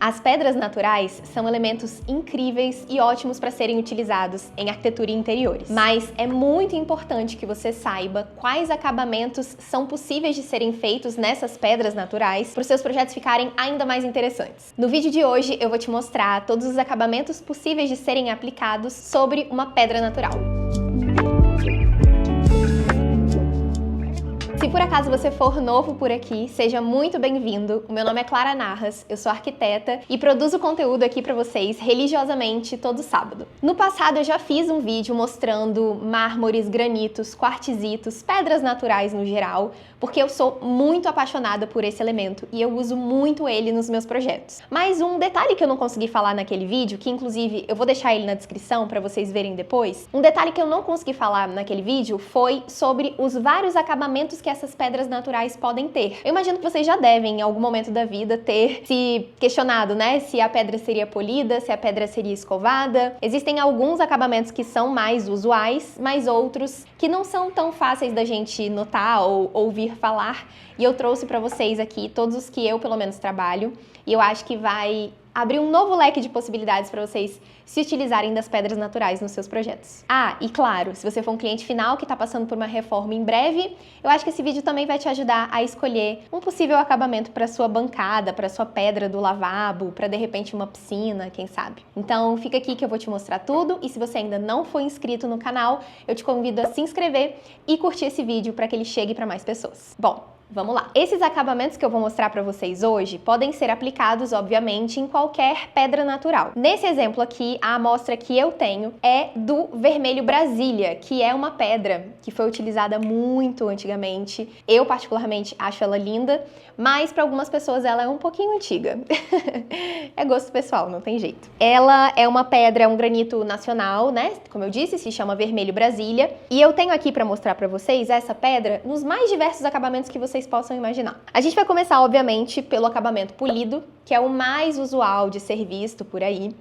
As pedras naturais são elementos incríveis e ótimos para serem utilizados em arquitetura e interiores. Mas é muito importante que você saiba quais acabamentos são possíveis de serem feitos nessas pedras naturais para os seus projetos ficarem ainda mais interessantes. No vídeo de hoje eu vou te mostrar todos os acabamentos possíveis de serem aplicados sobre uma pedra natural. Se por acaso você for novo por aqui, seja muito bem-vindo. O meu nome é Clara Narras, eu sou arquiteta e produzo conteúdo aqui para vocês religiosamente todo sábado. No passado eu já fiz um vídeo mostrando mármores, granitos, quartzitos, pedras naturais no geral, porque eu sou muito apaixonada por esse elemento e eu uso muito ele nos meus projetos. Mas um detalhe que eu não consegui falar naquele vídeo, que inclusive eu vou deixar ele na descrição para vocês verem depois, um detalhe que eu não consegui falar naquele vídeo foi sobre os vários acabamentos que essas pedras naturais podem ter. Eu imagino que vocês já devem, em algum momento da vida, ter se questionado, né? Se a pedra seria polida, se a pedra seria escovada. Existem alguns acabamentos que são mais usuais, mas outros que não são tão fáceis da gente notar ou ouvir falar. E eu trouxe para vocês aqui todos os que eu, pelo menos, trabalho. E eu acho que vai abrir um novo leque de possibilidades para vocês se utilizarem das pedras naturais nos seus projetos. Ah, e claro, se você for um cliente final que está passando por uma reforma em breve, eu acho que esse vídeo também vai te ajudar a escolher um possível acabamento para sua bancada, para sua pedra do lavabo, para de repente uma piscina, quem sabe. Então fica aqui que eu vou te mostrar tudo e se você ainda não for inscrito no canal, eu te convido a se inscrever e curtir esse vídeo para que ele chegue para mais pessoas. Bom, vamos lá. Esses acabamentos que eu vou mostrar para vocês hoje podem ser aplicados, obviamente, em qualquer pedra natural. Nesse exemplo aqui, a amostra que eu tenho é do vermelho Brasília, que é uma pedra que foi utilizada muito antigamente. Eu, particularmente, acho ela linda, mas para algumas pessoas ela é um pouquinho antiga. É gosto pessoal, não tem jeito. Ela é uma pedra, é um granito nacional, né? Como eu disse, se chama vermelho Brasília. E eu tenho aqui para mostrar para vocês essa pedra nos mais diversos acabamentos que vocês possam imaginar. A gente vai começar, obviamente, pelo acabamento polido, que é o mais usual de ser visto por aí.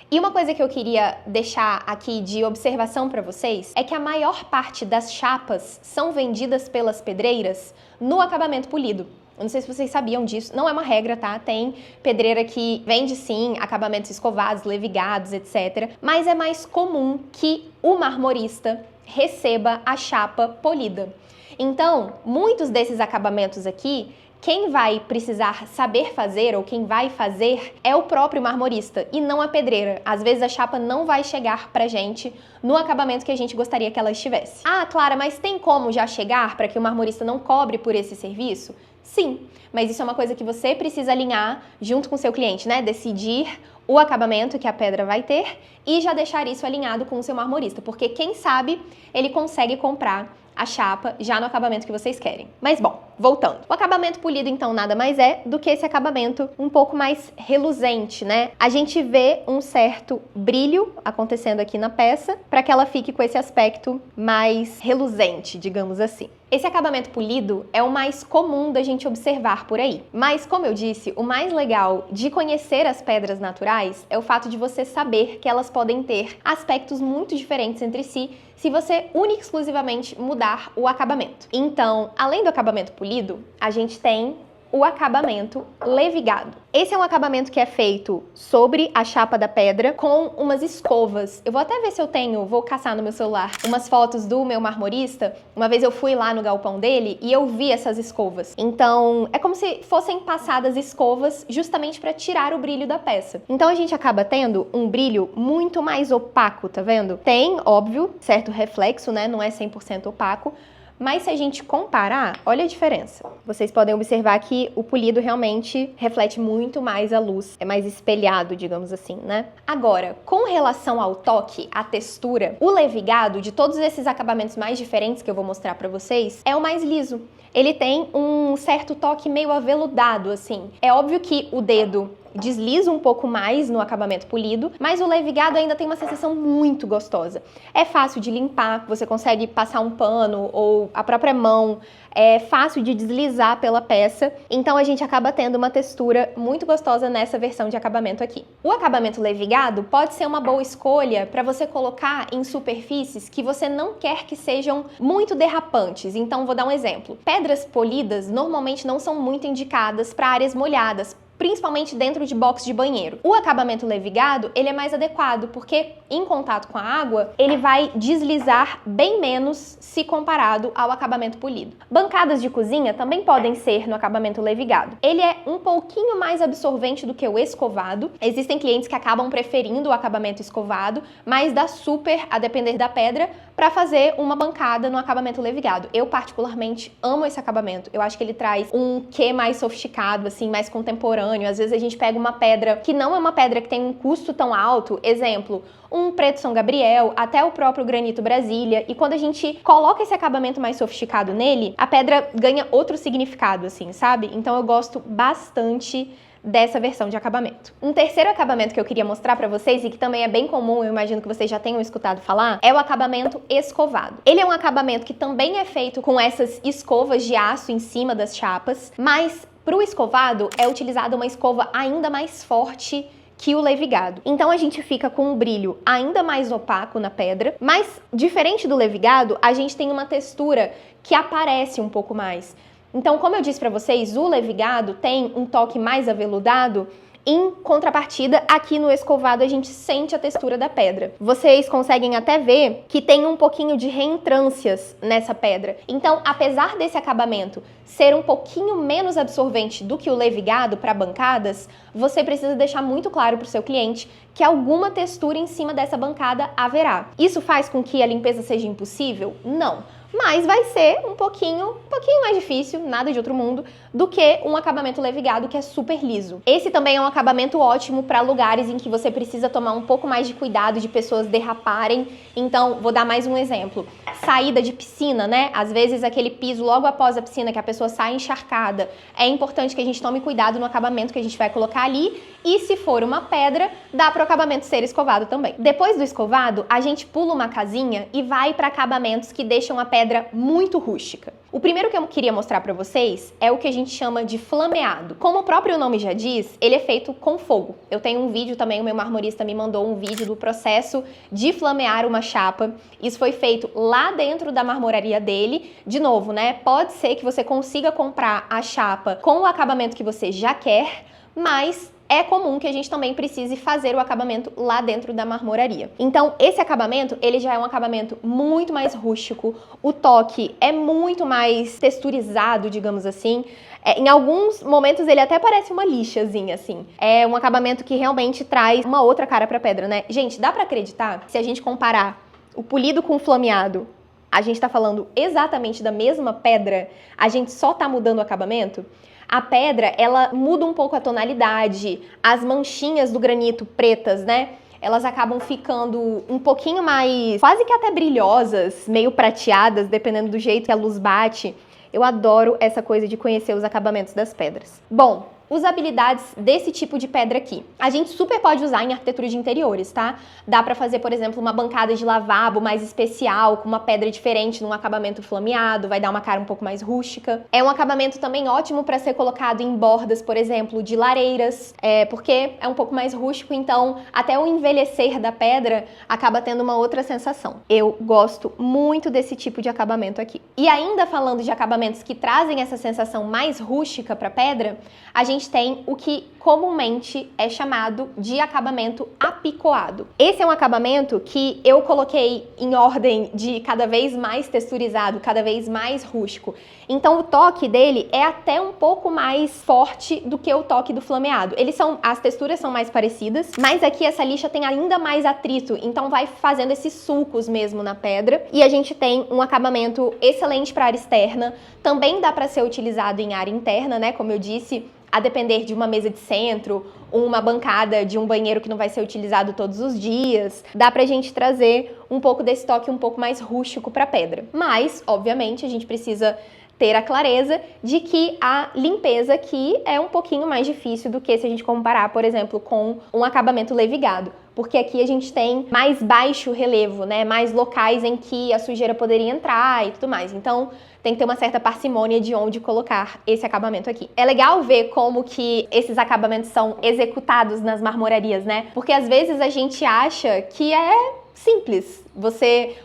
E uma coisa que eu queria deixar aqui de observação para vocês é que a maior parte das chapas são vendidas pelas pedreiras no acabamento polido. Eu não sei se vocês sabiam disso, não é uma regra, tá? Tem pedreira que vende sim acabamentos escovados, levigados, etc. Mas é mais comum que o marmorista receba a chapa polida. Então, muitos desses acabamentos aqui, quem vai precisar saber fazer ou quem vai fazer é o próprio marmorista e não a pedreira. Às vezes a chapa não vai chegar pra gente no acabamento que a gente gostaria que ela estivesse. Ah, Clara, mas tem como já chegar para que o marmorista não cobre por esse serviço? Sim, mas isso é uma coisa que você precisa alinhar junto com o seu cliente, né? Decidir o acabamento que a pedra vai ter e já deixar isso alinhado com o seu marmorista, porque quem sabe ele consegue comprar a chapa já no acabamento que vocês querem. Mas bom, voltando. O acabamento polido então nada mais é do que esse acabamento um pouco mais reluzente, né? A gente vê um certo brilho acontecendo aqui na peça para que ela fique com esse aspecto mais reluzente, digamos assim. Esse acabamento polido é o mais comum da gente observar por aí. Mas, como eu disse, o mais legal de conhecer as pedras naturais é o fato de você saber que elas podem ter aspectos muito diferentes entre si se você única e exclusivamente mudar o acabamento. Então, além do acabamento polido, a gente tem o acabamento levigado. Esse é um acabamento que é feito sobre a chapa da pedra com umas escovas. Eu vou até ver se eu tenho, vou caçar no meu celular, umas fotos do meu marmorista. Uma vez eu fui lá no galpão dele e eu vi essas escovas. Então, é como se fossem passadas escovas justamente para tirar o brilho da peça. Então a gente acaba tendo um brilho muito mais opaco, tá vendo? Tem, óbvio, certo reflexo, né? Não é 100% opaco. Mas se a gente comparar, olha a diferença. Vocês podem observar que o polido realmente reflete muito mais a luz, é mais espelhado, digamos assim, né? Agora, com relação ao toque, à textura, o levigado, de todos esses acabamentos mais diferentes que eu vou mostrar pra vocês, é o mais liso. Ele tem um certo toque meio aveludado, assim. É óbvio que o dedo desliza um pouco mais no acabamento polido, mas o levigado ainda tem uma sensação muito gostosa. É fácil de limpar, você consegue passar um pano ou a própria mão, é fácil de deslizar pela peça, então a gente acaba tendo uma textura muito gostosa nessa versão de acabamento aqui. O acabamento levigado pode ser uma boa escolha para você colocar em superfícies que você não quer que sejam muito derrapantes, então vou dar um exemplo. Pedras polidas normalmente não são muito indicadas para áreas molhadas, principalmente dentro de box de banheiro. O acabamento levigado, ele é mais adequado, porque em contato com a água, ele vai deslizar bem menos se comparado ao acabamento polido. Bancadas de cozinha também podem ser no acabamento levigado. Ele é um pouquinho mais absorvente do que o escovado. Existem clientes que acabam preferindo o acabamento escovado, mas dá super a depender da pedra para fazer uma bancada no acabamento levigado. Eu particularmente amo esse acabamento. Eu acho que ele traz um quê mais sofisticado, assim, mais contemporâneo. Às vezes a gente pega uma pedra que não é uma pedra que tem um custo tão alto, exemplo, um preto São Gabriel, até o próprio granito Brasília, e quando a gente coloca esse acabamento mais sofisticado nele, a pedra ganha outro significado, assim, sabe? Então eu gosto bastante dessa versão de acabamento. Um terceiro acabamento que eu queria mostrar pra vocês, e que também é bem comum, eu imagino que vocês já tenham escutado falar, é o acabamento escovado. Ele é um acabamento que também é feito com essas escovas de aço em cima das chapas, mas para o escovado é utilizada uma escova ainda mais forte que o levigado. Então a gente fica com um brilho ainda mais opaco na pedra, mas diferente do levigado, a gente tem uma textura que aparece um pouco mais. Então, como eu disse para vocês, o levigado tem um toque mais aveludado. Em contrapartida, aqui no escovado a gente sente a textura da pedra. Vocês conseguem até ver que tem um pouquinho de reentrâncias nessa pedra. Então, apesar desse acabamento ser um pouquinho menos absorvente do que o levigado para bancadas, você precisa deixar muito claro para o seu cliente que alguma textura em cima dessa bancada haverá. Isso faz com que a limpeza seja impossível? Não. Mas vai ser um pouquinho mais difícil, nada de outro mundo, do que um acabamento levigado que é super liso. Esse também é um acabamento ótimo para lugares em que você precisa tomar um pouco mais de cuidado de pessoas derraparem. Então, vou dar mais um exemplo. Saída de piscina, né? Às vezes aquele piso logo após a piscina que a pessoa sai encharcada. É importante que a gente tome cuidado no acabamento que a gente vai colocar ali. E se for uma pedra, dá para o acabamento ser escovado também. Depois do escovado, a gente pula uma casinha e vai para acabamentos que deixam a pedra muito rústica. O primeiro que eu queria mostrar para vocês é o que a gente chama de flameado. Como o próprio nome já diz, ele é feito com fogo. Eu tenho um vídeo também, o meu marmorista me mandou um vídeo do processo de flamear uma chapa. Isso foi feito lá dentro da marmoraria dele. De novo, né? Pode ser que você consiga comprar a chapa com o acabamento que você já quer, mas é comum que a gente também precise fazer o acabamento lá dentro da marmoraria. Então, esse acabamento, ele já é um acabamento muito mais rústico, o toque é muito mais texturizado, digamos assim. Em alguns momentos ele até parece uma lixazinha, assim. É um acabamento que realmente traz uma outra cara pra pedra, né? Gente, dá pra acreditar? Se a gente comparar o polido com o flameado, a gente tá falando exatamente da mesma pedra, a gente só tá mudando o acabamento? A pedra, ela muda um pouco a tonalidade, as manchinhas do granito pretas, né? Elas acabam ficando um pouquinho mais, quase que até brilhosas, meio prateadas, dependendo do jeito que a luz bate. Eu adoro essa coisa de conhecer os acabamentos das pedras. Bom, usabilidades desse tipo de pedra aqui. A gente super pode usar em arquitetura de interiores, tá? Dá pra fazer, por exemplo, uma bancada de lavabo mais especial, com uma pedra diferente, num acabamento flameado, vai dar uma cara um pouco mais rústica. É um acabamento também ótimo pra ser colocado em bordas, por exemplo, de lareiras, porque é um pouco mais rústico, então até o envelhecer da pedra acaba tendo uma outra sensação. Eu gosto muito desse tipo de acabamento aqui. E ainda falando de acabamentos que trazem essa sensação mais rústica pra pedra, a gente tem o que comumente é chamado de acabamento apicoado. Esse é um acabamento que eu coloquei em ordem de cada vez mais texturizado, cada vez mais rústico. Então o toque dele é até um pouco mais forte do que o toque do flameado. As texturas são mais parecidas, mas aqui essa lixa tem ainda mais atrito, então vai fazendo esses sulcos mesmo na pedra. E a gente tem um acabamento excelente para área externa, também dá para ser utilizado em área interna, né? Como eu disse, a depender de uma mesa de centro, uma bancada de um banheiro que não vai ser utilizado todos os dias. Dá pra gente trazer um pouco desse toque um pouco mais rústico pra pedra. Mas, obviamente, a gente precisa ter a clareza de que a limpeza aqui é um pouquinho mais difícil do que se a gente comparar, por exemplo, com um acabamento levigado. Porque aqui a gente tem mais baixo relevo, né? Mais locais em que a sujeira poderia entrar e tudo mais. Então, tem que ter uma certa parcimônia de onde colocar esse acabamento aqui. É legal ver como que esses acabamentos são executados nas marmorarias, né? Porque às vezes a gente acha que é simples.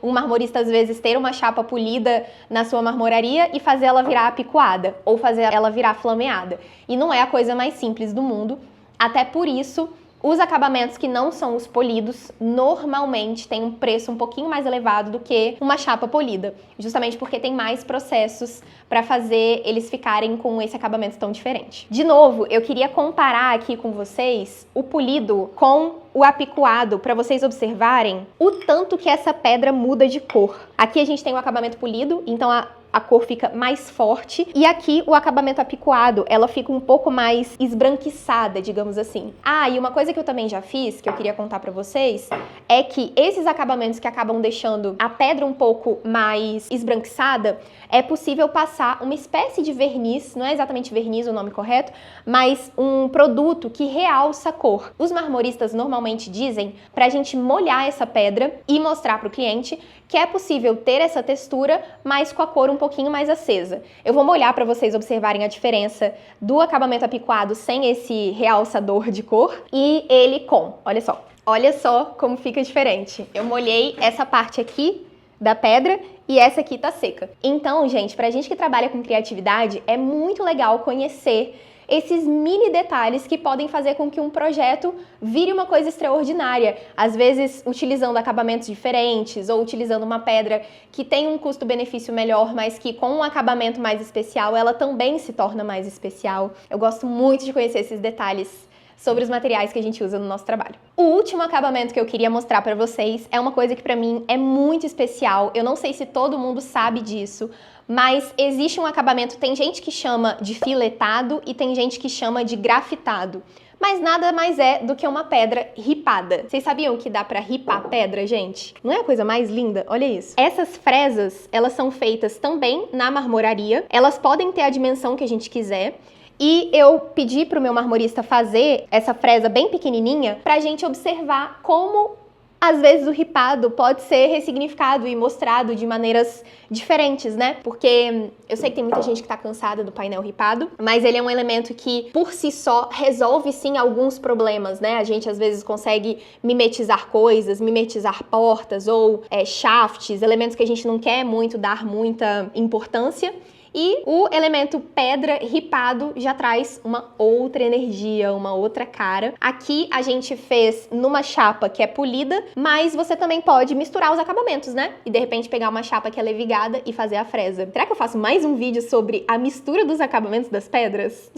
Um marmorista, às vezes, ter uma chapa polida na sua marmoraria e fazer ela virar apicoada, ou fazer ela virar flameada. E não é a coisa mais simples do mundo, até por isso, os acabamentos que não são os polidos, normalmente têm um preço um pouquinho mais elevado do que uma chapa polida, justamente porque tem mais processos para fazer eles ficarem com esse acabamento tão diferente. De novo, eu queria comparar aqui com vocês o polido com o apicoado, para vocês observarem o tanto que essa pedra muda de cor. Aqui a gente tem o acabamento polido, então a cor fica mais forte, e aqui o acabamento apicoado, ela fica um pouco mais esbranquiçada, digamos assim. Ah, e uma coisa que eu também já fiz, que eu queria contar pra vocês, é que esses acabamentos que acabam deixando a pedra um pouco mais esbranquiçada, é possível passar uma espécie de verniz, não é exatamente verniz o nome correto, mas um produto que realça a cor. Os marmoristas normalmente dizem pra gente molhar essa pedra e mostrar pro cliente que é possível ter essa textura, mas com a cor um pouquinho mais acesa. Eu vou molhar para vocês observarem a diferença do acabamento apicoado sem esse realçador de cor e ele com. Olha só. Olha só como fica diferente. Eu molhei essa parte aqui da pedra e essa aqui tá seca. Então, gente, pra gente que trabalha com criatividade, é muito legal conhecer esses mini detalhes que podem fazer com que um projeto vire uma coisa extraordinária. Às vezes, utilizando acabamentos diferentes ou utilizando uma pedra que tem um custo-benefício melhor, mas que com um acabamento mais especial, ela também se torna mais especial. Eu gosto muito de conhecer esses detalhes sobre os materiais que a gente usa no nosso trabalho. O último acabamento que eu queria mostrar para vocês é uma coisa que para mim é muito especial. Eu não sei se todo mundo sabe disso, mas existe um acabamento, tem gente que chama de filetado e tem gente que chama de grafitado. Mas nada mais é do que uma pedra ripada. Vocês sabiam que dá pra ripar pedra, gente? Não é a coisa mais linda? Olha isso. Essas fresas, elas são feitas também na marmoraria. Elas podem ter a dimensão que a gente quiser. E eu pedi pro meu marmorista fazer essa fresa bem pequenininha pra gente observar como às vezes o ripado pode ser ressignificado e mostrado de maneiras diferentes, né? Porque eu sei que tem muita gente que tá cansada do painel ripado, mas ele é um elemento que, por si só, resolve sim alguns problemas, né? A gente às vezes consegue mimetizar coisas, mimetizar portas ou shafts, elementos que a gente não quer muito dar muita importância. E o elemento pedra ripado já traz uma outra energia, uma outra cara. Aqui a gente fez numa chapa que é polida, mas você também pode misturar os acabamentos, né? E de repente pegar uma chapa que é levigada e fazer a fresa. Será que eu faço mais um vídeo sobre a mistura dos acabamentos das pedras?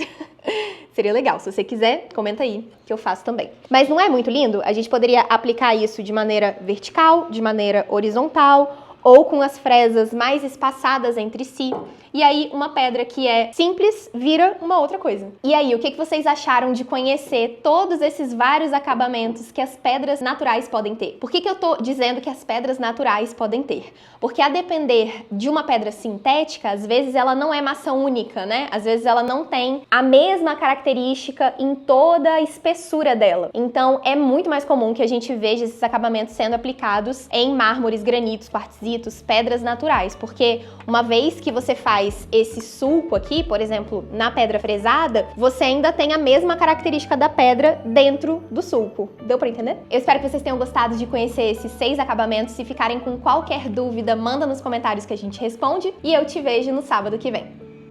Seria legal. Se você quiser, comenta aí, que eu faço também. Mas não é muito lindo? A gente poderia aplicar isso de maneira vertical, de maneira horizontal, ou com as fresas mais espaçadas entre si. E aí, uma pedra que é simples vira uma outra coisa. E aí, o que vocês acharam de conhecer todos esses vários acabamentos que as pedras naturais podem ter? Por que eu tô dizendo que as pedras naturais podem ter? Porque a depender de uma pedra sintética, às vezes ela não é massa única, né? Às vezes ela não tem a mesma característica em toda a espessura dela. Então, é muito mais comum que a gente veja esses acabamentos sendo aplicados em mármores, granitos, quartzitos, pedras naturais. Porque uma vez que você faz esse sulco aqui, por exemplo, na pedra fresada, você ainda tem a mesma característica da pedra dentro do sulco. Deu pra entender? Eu espero que vocês tenham gostado de conhecer esses 6 acabamentos. Se ficarem com qualquer dúvida, manda nos comentários que a gente responde. E eu te vejo no sábado que vem.